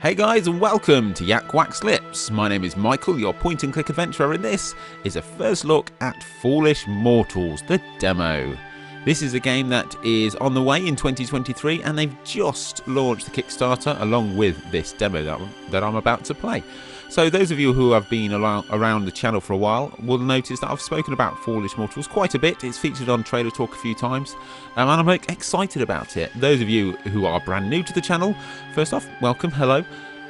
Hey guys, and welcome to YakWaxLips. My name is Michael, your point and click adventurer, and this is a first look at Foolish Mortals, the demo. This is a game that is on the way in 2023, and they've just launched the Kickstarter along with this demo that I'm about to play. So those of you who have been around the channel for a while will notice that I've spoken about Foolish Mortals quite a bit. It's featured on Trailer Talk a few times, and I'm excited about it. Those of you who are brand new to the channel, first off, welcome, hello.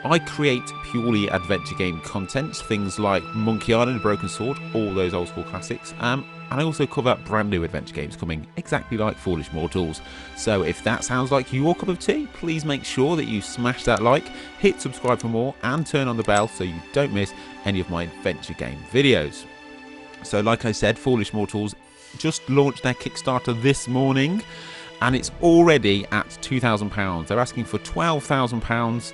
I create purely adventure game content, things like Monkey Island, Broken Sword, all those old school classics, and I also cover brand new adventure games coming exactly like Foolish Mortals. So if that sounds like your cup of tea, please make sure that you smash that like, hit subscribe for more, and turn on the bell so you don't miss any of my adventure game videos. So like I said, Foolish Mortals just launched their Kickstarter this morning, and it's already at £2,000. They're asking for £12,000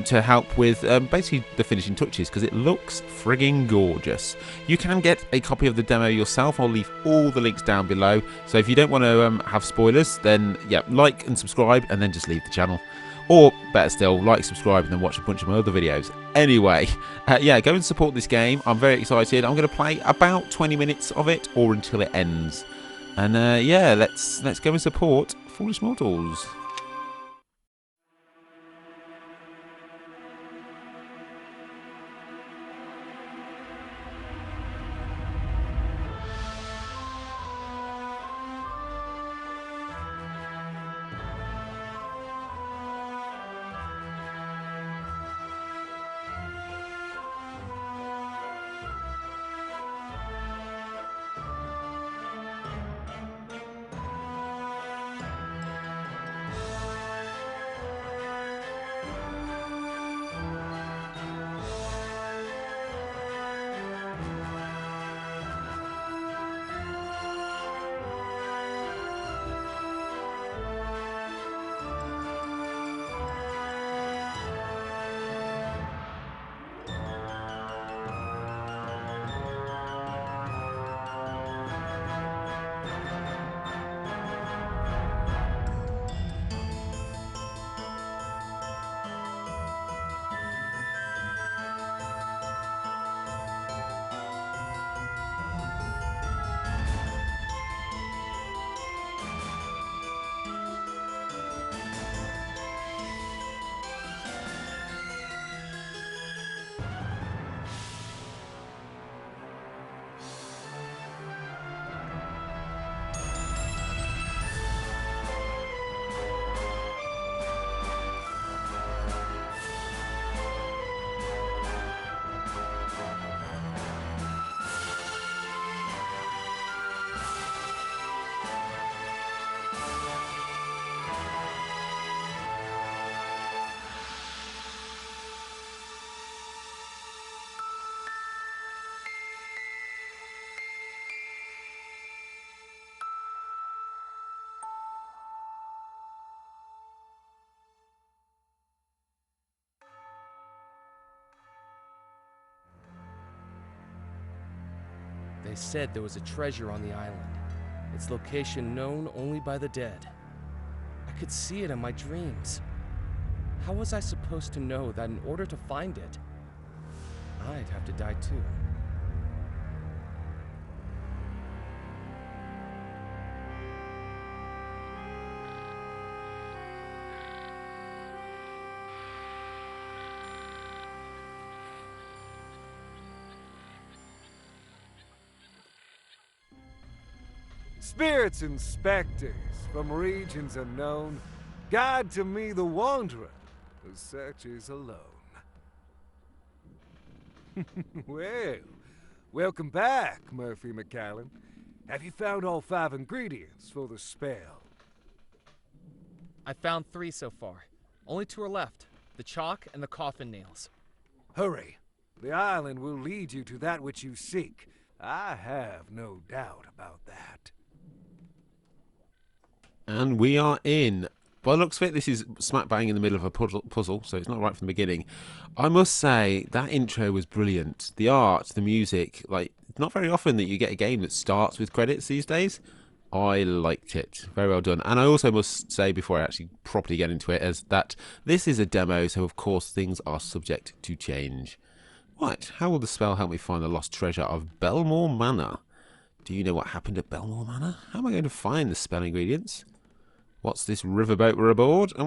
to help with basically the finishing touches, because it looks frigging gorgeous. You can get a copy of the demo yourself. I'll leave all the links down below, so if you don't want to have spoilers, then yeah, like and subscribe and then just leave the channel, or better still, like, subscribe and then watch a bunch of my other videos. Anyway, yeah, go and support this game. I'm very excited. I'm going to play about 20 minutes of it, or until it ends, and yeah, let's go and support Foolish Mortals. They said there was a treasure on the island, its location known only by the dead. I could see it in my dreams. How was I supposed to know that in order to find it, I'd have to die too? Spirits and specters from regions unknown, guide to me the wanderer who searches alone. Well, welcome back, Murphy McCallan. Have you found all 5 ingredients for the spell? I found 3 so far. Only 2 are left, the chalk and the coffin nails. Hurry. The island will lead you to that which you seek. I have no doubt about that. And we are in. By the looks of it, this is smack bang in the middle of a puzzle, so it's not right from the beginning. I must say, that intro was brilliant. The art, the music, like, it's not very often that you get a game that starts with credits these days. I liked it. Very well done. And I also must say, before I actually properly get into it, is that this is a demo, so of course things are subject to change. Right, how will the spell help me find the lost treasure of Belmore Manor? Do you know what happened at Belmore Manor? How am I going to find the spell ingredients? What's this riverboat we're aboard? And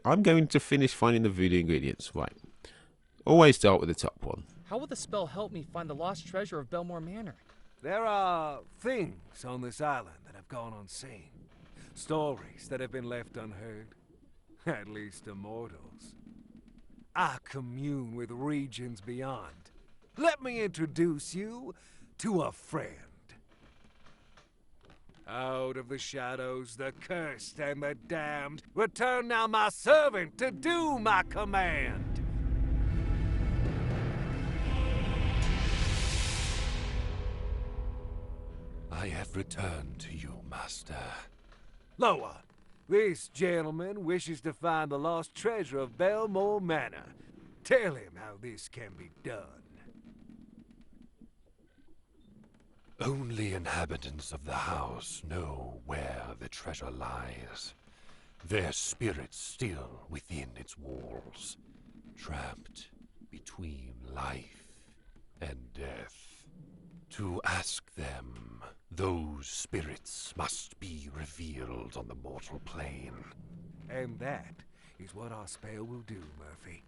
I'm going to finish finding the voodoo ingredients. Right. Always start with the top one. How will the spell help me find the lost treasure of Belmore Manor? There are things on this island that have gone unseen. Stories that have been left unheard. At least to mortals. I commune with regions beyond. Let me introduce you to a friend. Out of the shadows, the cursed and the damned, return now my servant to do my command. I have returned to you, Master. Loa, this gentleman wishes to find the lost treasure of Belmore Manor. Tell him how this can be done. Only inhabitants of the house know where the treasure lies. Their spirits still within its walls, trapped between life and death. To ask them, those spirits must be revealed on the mortal plane. And that is what our spell will do, Murphy.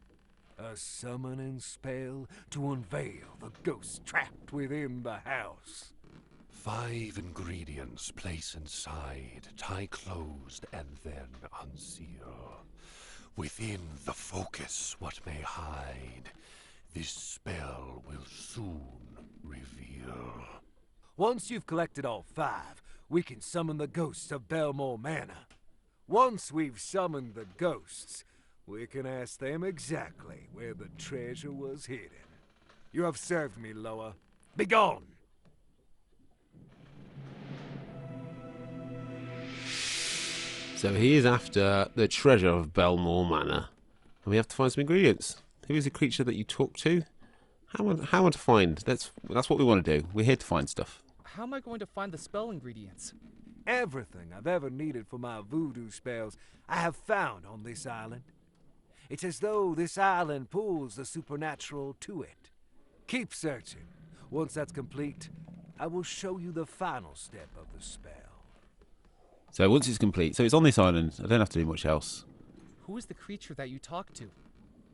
A summoning spell to unveil the ghosts trapped within the house. 5 ingredients place inside, tie closed, and then unseal. Within the focus what may hide, this spell will soon reveal. Once you've collected all 5, we can summon the ghosts of Belmore Manor. Once we've summoned the ghosts, we can ask them exactly where the treasure was hidden. You have served me, Loa. Begone! So he is after the treasure of Belmore Manor. And we have to find some ingredients. Who is the creature that you talk to? How am I to find? That's what we want to do. We're here to find stuff. How am I going to find the spell ingredients? Everything I've ever needed for my voodoo spells, I have found on this island. It's as though this island pulls the supernatural to it. Keep searching. Once that's complete, I will show you the final step of the spell. So once it's complete, so it's on this island. I don't have to do much else. Who is the creature that you talk to?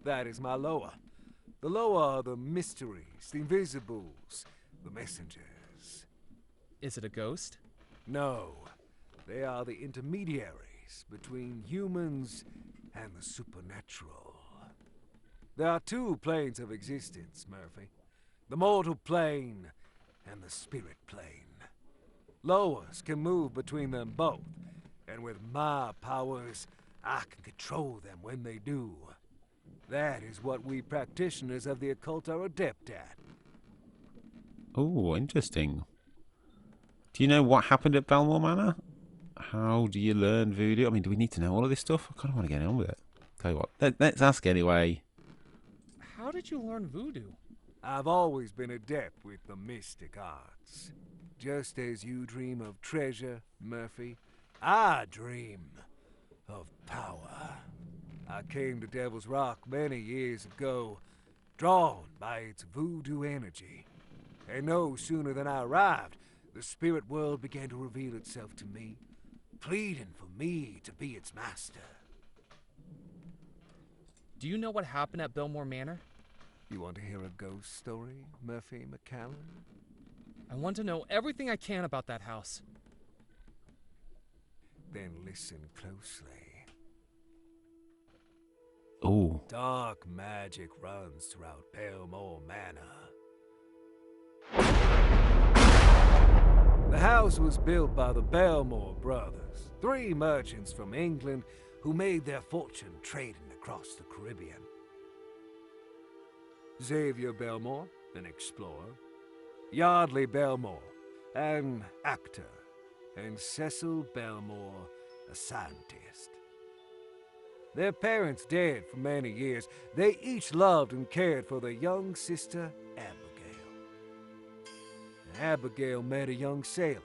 That is my Loa. The Loa are the mysteries, the invisibles, the messengers. Is it a ghost? No, they are the intermediaries between humans and the supernatural. There are 2 planes of existence, Murphy. The mortal plane and the spirit plane. Loas can move between them both, and with my powers, I can control them when they do. That is what we practitioners of the occult are adept at. Oh, interesting. Do you know what happened at Belmore Manor? How do you learn voodoo? I mean, do we need to know all of this stuff? I kind of want to get on with it. Tell you what, let's ask anyway. How did you learn voodoo? I've always been adept with the mystic arts. Just as you dream of treasure, Murphy, I dream of power. I came to Devil's Rock many years ago, drawn by its voodoo energy. And no sooner than I arrived, the spirit world began to reveal itself to me, pleading for me to be its master. Do you know what happened at Belmore Manor? You want to hear a ghost story, Murphy McCallum? I want to know everything I can about that house. Then listen closely. Oh. Dark magic runs throughout Belmore Manor. The house was built by the Belmore brothers, 3 merchants from England who made their fortune trading across the Caribbean. Xavier Belmore, an explorer, Yardley Belmore, an actor, and Cecil Belmore, a scientist. Their parents dead for many years, they each loved and cared for their young sister, Abigail. Abigail met a young sailor,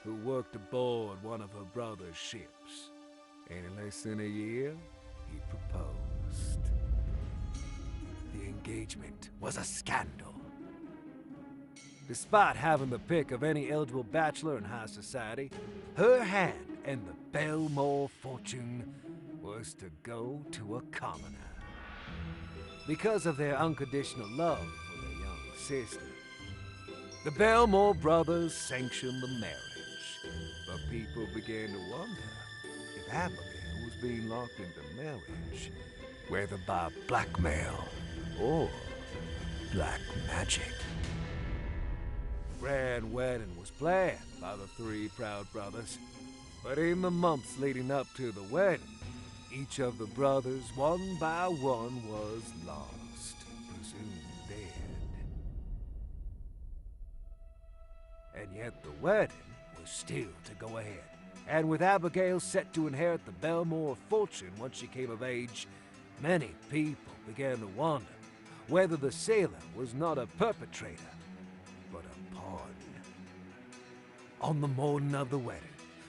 who worked aboard one of her brother's ships. And in less than a year, he proposed. The engagement was a scandal. Despite having the pick of any eligible bachelor in high society, her hand in the Belmore fortune was to go to a commoner. Because of their unconditional love for their young sister, the Belmore brothers sanctioned the marriage. But people began to wonder if Abigail was being locked into marriage, whether by blackmail or black magic. Grand wedding was planned by the three proud brothers, but in the months leading up to the wedding, each of the brothers, one by one, was lost, presumed dead. And yet the wedding was still to go ahead, and with Abigail set to inherit the Belmore fortune once she came of age, many people began to wonder whether the sailor was not a perpetrator, but a pawn. On the morning of the wedding,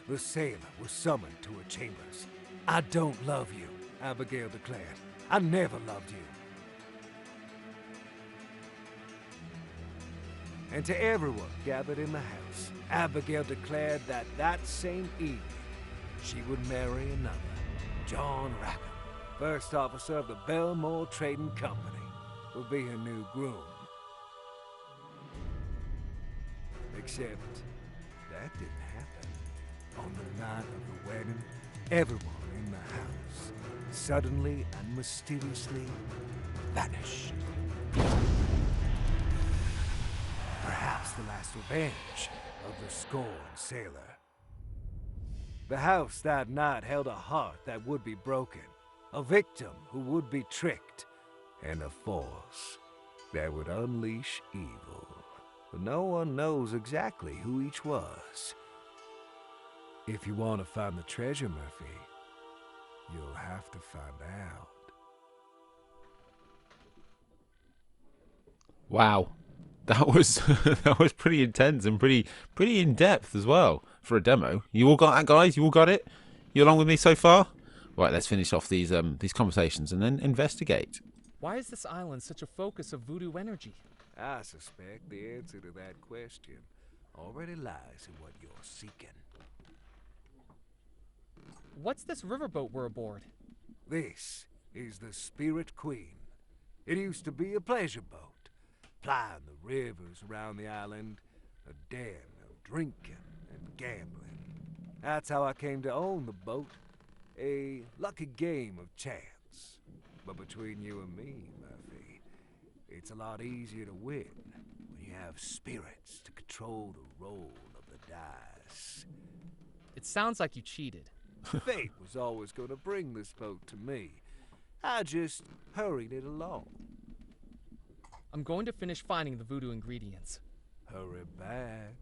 the sailor was summoned to her chambers. "I don't love you," Abigail declared. "I never loved you." And to everyone gathered in the house, Abigail declared that that same evening, she would marry another, John Rackham, first officer of the Belmore Trading Company, would be her new groom. Except that didn't happen. On the night of the wedding, everyone in the house suddenly and mysteriously vanished. Perhaps the last revenge of the scorned sailor. The house that night held a heart that would be broken, a victim who would be tricked, and a force that would unleash evil. But no one knows exactly who each was. If you want to find the treasure, Murphy, you'll have to find out. Wow. That was that was pretty intense and pretty in depth as well for a demo. You all got that, guys? You all got it? You along with me so far? Right, let's finish off these conversations and then investigate. Why is this island such a focus of voodoo energy? I suspect the answer to that question already lies in what you're seeking. What's this riverboat we're aboard? This is the Spirit Queen. It used to be a pleasure boat, plying the rivers around the island, a den of drinking and gambling. That's how I came to own the boat, a lucky game of chance. But between you and me, Murphy, it's a lot easier to win when you have spirits to control the roll of the dice. It sounds like you cheated. Fate was always going to bring this boat to me. I just hurried it along. I'm going to finish finding the voodoo ingredients. Hurry back.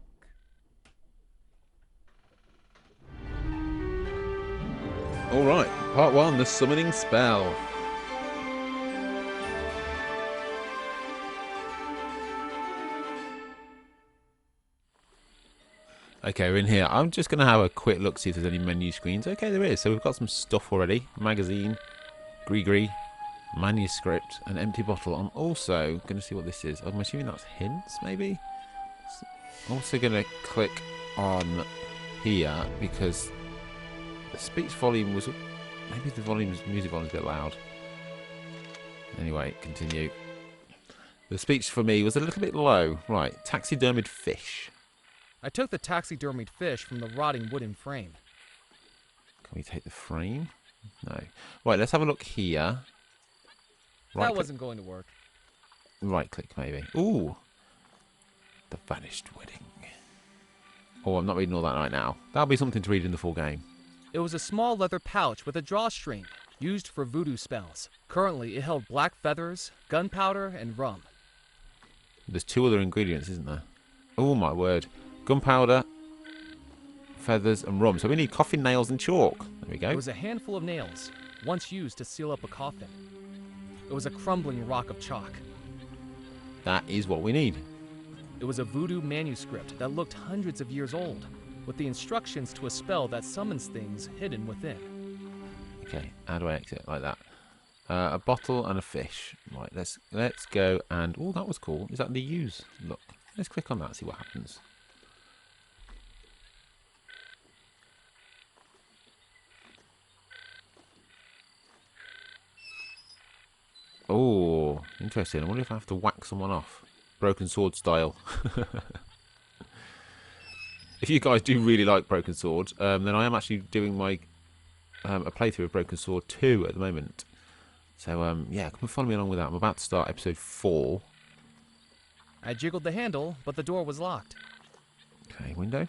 All right, part 1, the summoning spell. Okay, we're in here. I'm just going to have a quick look, see if there's any menu screens. Okay, there is. So we've got some stuff already. Magazine, Gree, manuscript, an empty bottle. I'm also going to see what this is. I'm assuming that's hints, maybe? I'm also going to click on here because the speech volume was... Maybe the music volume is a bit loud. Anyway, continue. The speech for me was a little bit low. Right, taxidermied fish. I took the taxidermied fish from the rotting wooden frame. Can we take the frame? No. Right, let's have a look here. That wasn't going to work. Right click, maybe. Ooh. The Vanished Wedding. Oh, I'm not reading all that right now. That'll be something to read in the full game. It was a small leather pouch with a drawstring, used for voodoo spells. Currently, it held black feathers, gunpowder, and rum. There's 2 other ingredients, isn't there? Oh, my word. Gunpowder, feathers, and rum. So we need coffin nails and chalk. There we go. It was a handful of nails, once used to seal up a coffin. It was a crumbling rock of chalk. That is what we need. It was a voodoo manuscript that looked hundreds of years old. with the instructions to a spell that summons things hidden within. Okay, how do I exit? Like that. A bottle and a fish. Right, let's go and... Oh, that was cool. Is that the use? Look, let's click on that, see what happens. Oh, interesting. I wonder if I have to whack someone off. Broken Sword style. If you guys do really like Broken Sword, then I am actually doing my a playthrough of Broken Sword 2 at the moment. So, yeah, come and follow me along with that. I'm about to start episode 4. I jiggled the handle, but the door was locked. Okay, window.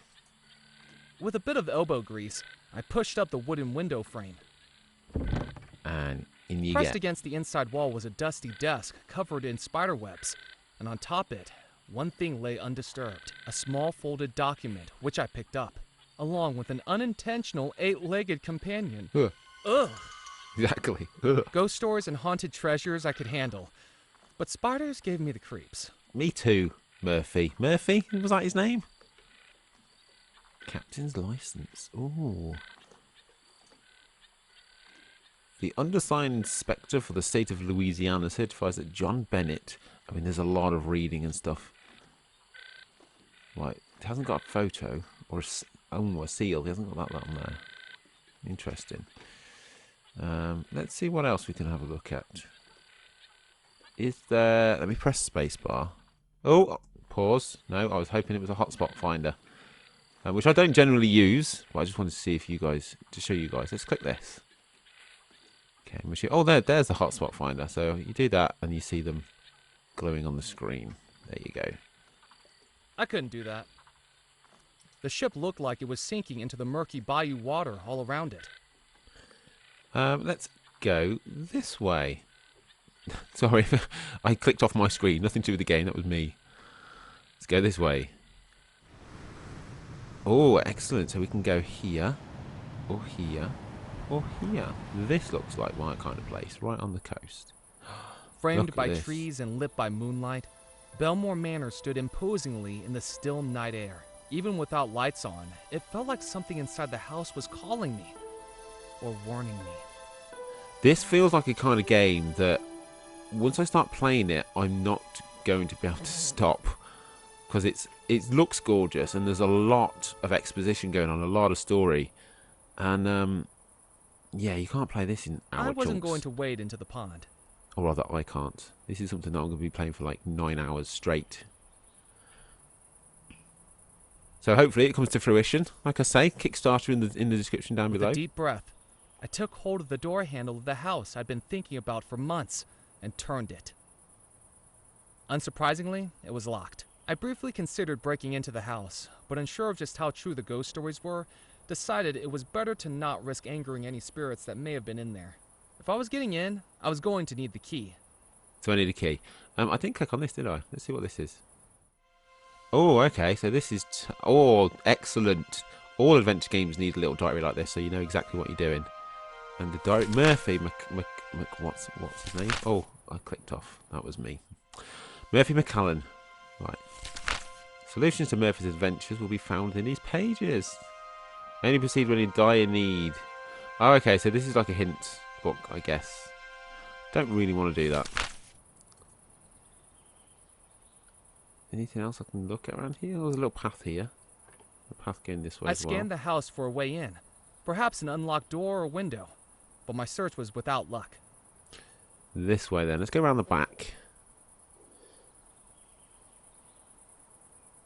With a bit of elbow grease, I pushed up the wooden window frame. And in you Pressed get. against the inside wall was a dusty desk covered in spider webs, and on top it, one thing lay undisturbed, a small folded document, which I picked up, along with an unintentional 8-legged companion. Ugh. Ugh! Exactly. Ugh. Ghost stories and haunted treasures I could handle, but spiders gave me the creeps. Me too, Murphy. Murphy? Was that his name? Captain's license. Ooh. The undersigned inspector for the state of Louisiana certifies that John Bennett... I mean, there's a lot of reading and stuff. Right, it hasn't got a photo or a seal. He hasn't got that on there. Interesting. Let's see what else we can have a look at. Is there... Let me press spacebar. Oh, pause. No, I was hoping it was a hotspot finder. Which I don't generally use, but I just wanted to see if you guys... To show you guys. Let's click this. Okay, machine. Oh, there's the hotspot finder. So you do that and you see them glowing on the screen. There you go. I couldn't do that. The ship looked like it was sinking into the murky bayou water all around it. Let's go this way. Sorry, I clicked off my screen. Nothing to do with the game. That was me. Let's go this way. Oh, excellent. So we can go here, or here, or here. This looks like my kind of place, right on the coast. Framed Look by at this. trees and lit by moonlight, Belmore Manor stood imposingly in the still night air. Even without lights on, it felt like something inside the house was calling me, or warning me. This feels like a kind of game that once I start playing it, I'm not going to be able to stop, because it looks gorgeous and there's a lot of exposition going on, a lot of story, and yeah, you can't play this in hour I wasn't chunks. going to wade into the pond. Or rather, I can't. This is something that I'm going to be playing for like 9 hours straight. So hopefully it comes to fruition. Like I say, Kickstarter in the description down With below. a deep breath, I took hold of the door handle of the house I'd been thinking about for months and turned it. Unsurprisingly, it was locked. I briefly considered breaking into the house, but unsure of just how true the ghost stories were, decided it was better to not risk angering any spirits that may have been in there. If I was getting in, I was going to need the key. So I need a key. I didn't click on this, did I? Let's see what this is. Oh, okay. So this is... oh, excellent. All adventure games need a little diary like this, so you know exactly what you're doing. And the diary... Murphy what's his name? Oh, I clicked off. That was me. Murphy McCallan. Right. Solutions to Murphy's adventures will be found in these pages. Only proceed when you die in need. Oh, okay. So this is like a hint book, I guess. Don't really want to do that. Anything else I can look at around here? Oh, there's a little path here. A path going this way I as well. scanned the house for a way in, perhaps an unlocked door or window, but my search was without luck. This way then. Let's go around the back.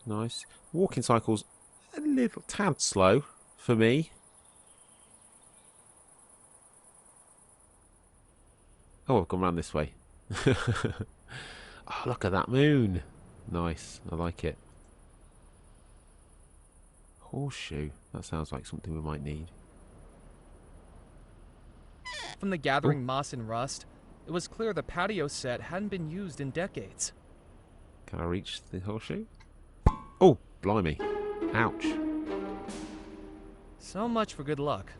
Nice. Walking cycle's a little tad slow for me. Oh, I've gone round this way. Oh, look at that moon. Nice. I like it. Horseshoe. That sounds like something we might need. From the gathering moss and rust, it was clear the patio set hadn't been used in decades. Can I reach the horseshoe? Oh, blimey. Ouch. So much for good luck.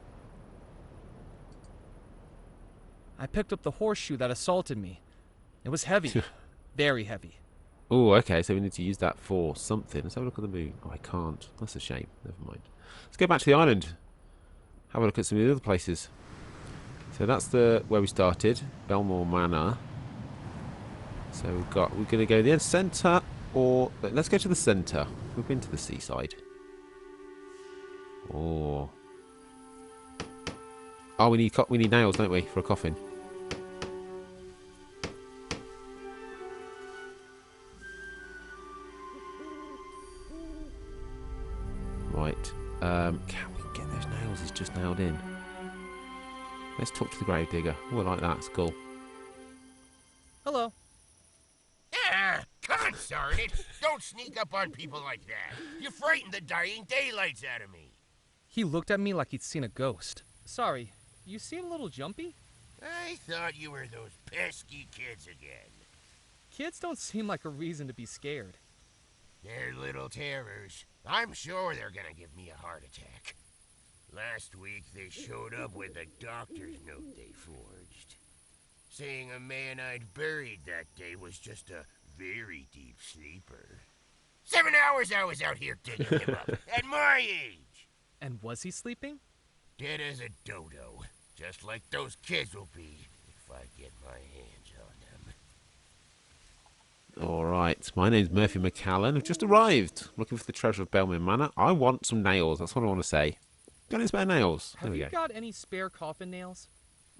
I picked up the horseshoe that assaulted me. It was heavy. Very heavy. Oh, okay, so we need to use that for something. Let's have a look at the moon. Oh, I can't. That's a shame. Never mind. Let's go back to the island. Have a look at some of the other places. So that's where we started, Belmore Manor. So we're going to go to the centre, or let's go to the centre. We've been to the seaside. Oh, we need nails, don't we, for a coffin? Right. Can we get those nails? It's just nailed in. Let's talk to the gravedigger. Oh, I like that. It's cool. Hello. Ah, consarn it! Don't sneak up on people like that. You frighten the dying daylights out of me. He looked at me like he'd seen a ghost. Sorry, you seem a little jumpy? I thought you were those pesky kids again. Kids don't seem like a reason to be scared. They're little terrors. I'm sure they're gonna give me a heart attack. Last week they showed up with a doctor's note they forged, saying a man I'd buried that day was just a very deep sleeper. 7 hours I was out here digging him up, at my age! And was he sleeping? Dead as a dodo, just like those kids will be if I get my hands on them. Alright, my name's Murphy McCallan. I've just arrived. Looking for the treasure of Belmore Manor. I want some nails, that's what I want to say. Got any spare nails? There we go. Have you got any spare coffin nails?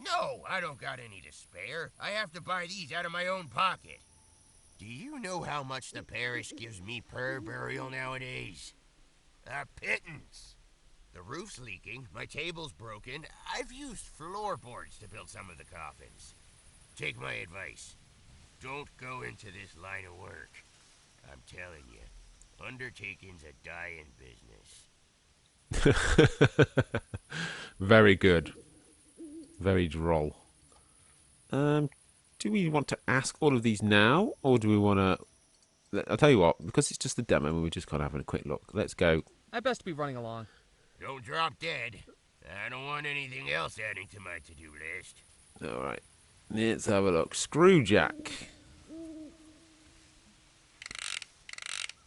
No, I don't got any to spare. I have to buy these out of my own pocket. Do you know how much the parish gives me per burial nowadays? A pittance. The roof's leaking, my table's broken. I've used floorboards to build some of the coffins. Take my advice. Don't go into this line of work. I'm telling you, undertaking's a dying business. Very good. Very droll. Do we want to ask all of these now, or do we want to... I'll tell you what, because it's just the demo and we're just kind of having a quick look. Let's go. I best be running along. Don't drop dead. I don't want anything else adding to my to-do list. Alright. Let's have a look. Screwjack.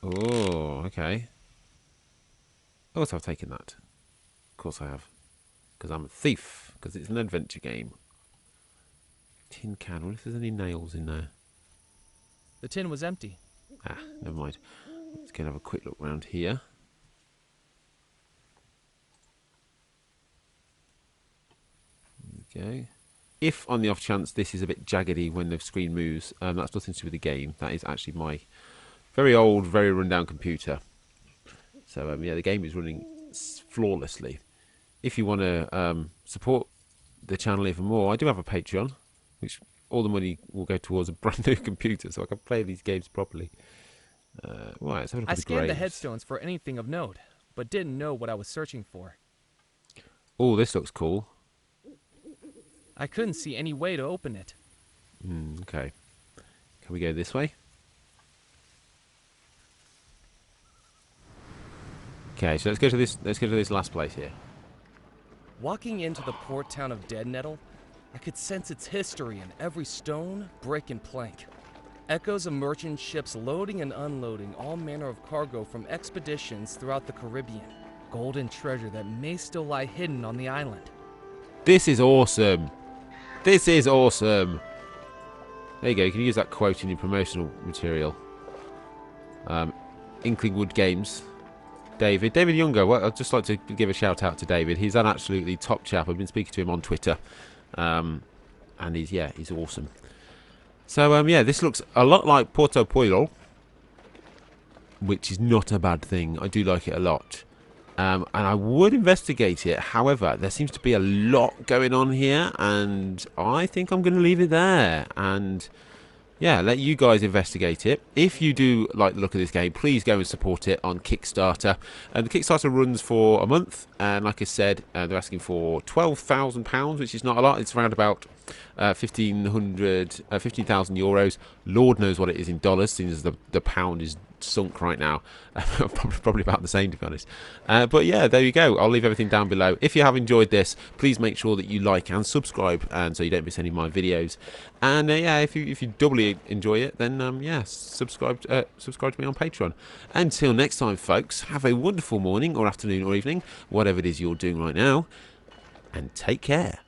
Oh, okay. Of course I've taken that. Of course I have. Because I'm a thief. Because it's an adventure game. Tin can. I wonder if there's any nails in there. The tin was empty. Ah, never mind. Let's go and have a quick look around here. There we go. If on the off chance this is a bit jaggedy when the screen moves, that's nothing to do with the game. That is actually my very old, very rundown computer. So yeah, the game is running flawlessly. If you want to support the channel even more, I do have a Patreon, which all the money will go towards a brand new computer, so I can play these games properly. Right, let's have a look I at the scanned the graves. headstones for anything of note, but didn't know what I was searching for. Oh, this looks cool. I couldn't see any way to open it. Okay. Can we go this way? Okay, so let's go to this. Let's go to this last place here. Walking into the port town of Dead Nettle, I could sense its history in every stone, brick, and plank. Echoes of merchant ships loading and unloading all manner of cargo from expeditions throughout the Caribbean. Golden treasure that may still lie hidden on the island. This is awesome. This is awesome. There you go. You can use that quote in your promotional material. Inklingwood Games. David Younger. Well, I'd just like to give a shout out to David. He's an absolutely top chap. I've been speaking to him on Twitter, and he's awesome. So yeah, this looks a lot like Porto Pollo, which is not a bad thing. I do like it a lot, and I would investigate it. However, there seems to be a lot going on here, and I think I'm going to leave it there and yeah, let you guys investigate it. If you do like the look of this game, please go and support it on Kickstarter. And the Kickstarter runs for a month, and like I said, they're asking for £12,000, which is not a lot. It's around about 15,000 euros. Lord knows what it is in dollars, since the pound is sunk right now. Probably about the same, to be honest. But yeah, there you go. I'll leave everything down below. If you have enjoyed this, please make sure that you like and subscribe, and so you don't miss any of my videos. And yeah, if you doubly enjoy it, then yeah, subscribe to me on Patreon. Until next time, folks, have a wonderful morning or afternoon or evening, whatever it is you're doing right now, and take care.